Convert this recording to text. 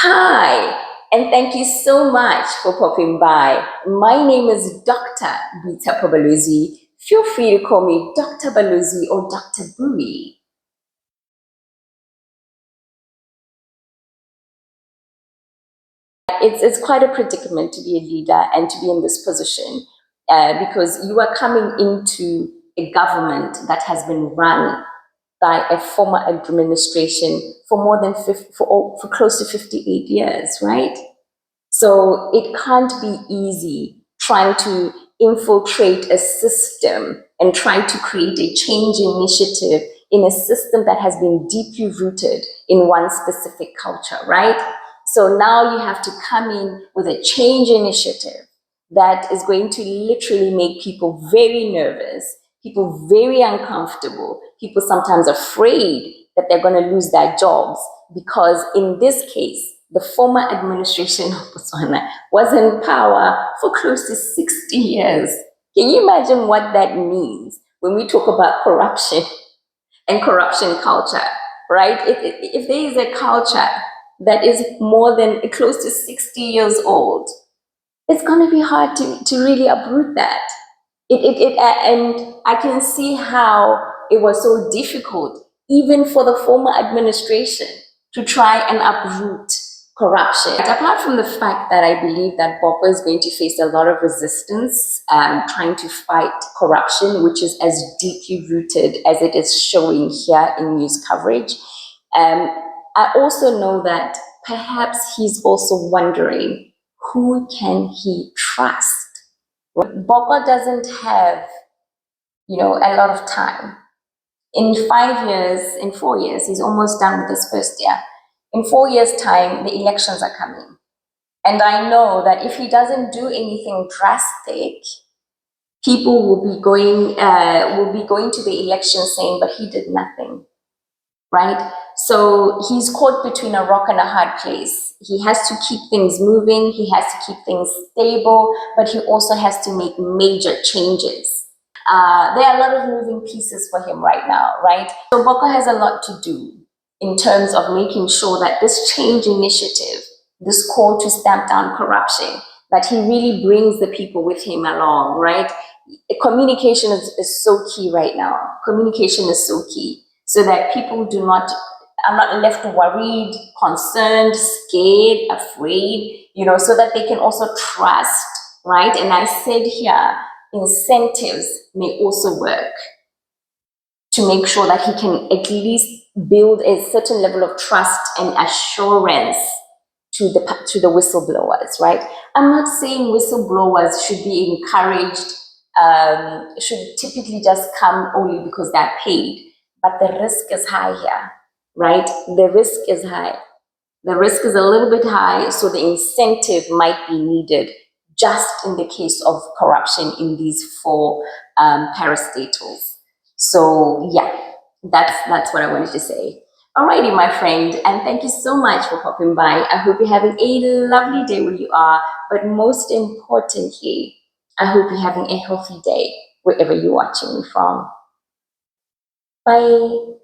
Hi, and thank you so much for popping by. My name is Dr. Bita Pobalozi. Feel free to call me Dr. Balozi or Dr. Bui. It's quite a predicament to be a leader and to be in this position because you are coming into a government that has been run by a former administration for more than 50, for close to 58 years, right? So it can't be easy trying to infiltrate a system and trying to create a change initiative in a system that has been deeply rooted in one specific culture, right? So now you have to come in with a change initiative that is going to literally make people very nervous, people very uncomfortable, people sometimes afraid that they're going to lose their jobs because in this case, the former administration of Botswana was in power for close to 60 years. Can you imagine what that means when we talk about corruption and corruption culture, right? If there is a culture that is more than close to 60 years old, it's going to be hard to really uproot that. And I can see how it was so difficult, even for the former administration, to try and uproot corruption. Apart from the fact that I believe that Boko is going to face a lot of resistance trying to fight corruption, which is as deeply rooted as it is showing here in news coverage. Um, I also know that perhaps he's also wondering who can he trust. Boko doesn't have, a lot of time. In 5 years, in 4 years, he's almost done with his first year. In 4 years' time, the elections are coming. And I know that if he doesn't do anything drastic, people will be going to the election saying, but he did nothing, right? So he's caught between a rock and a hard place. He has to keep things moving, he has to keep things stable, but he also has to make major changes. There are a lot of moving pieces for him right now, right? So Boko has a lot to do in terms of making sure that this change initiative, this call to stamp down corruption, that he really brings the people with him along, right? Communication is so key right now. Communication is so key so that people are not left worried, concerned, scared, afraid, so that they can also trust, right? And I said here, incentives may also work to make sure that he can at least build a certain level of trust and assurance to the whistleblowers, right? I'm not saying whistleblowers should be encouraged, should typically just come only because they're paid, but the risk is high here, right? The risk is high. The risk is a little bit high, so the incentive might be needed just in the case of corruption in these four parastatals. So yeah, that's what I wanted to say. Alrighty, my friend, and thank you so much for popping by. I hope you're having a lovely day where you are, but most importantly, I hope you're having a healthy day wherever you're watching me from. Bye.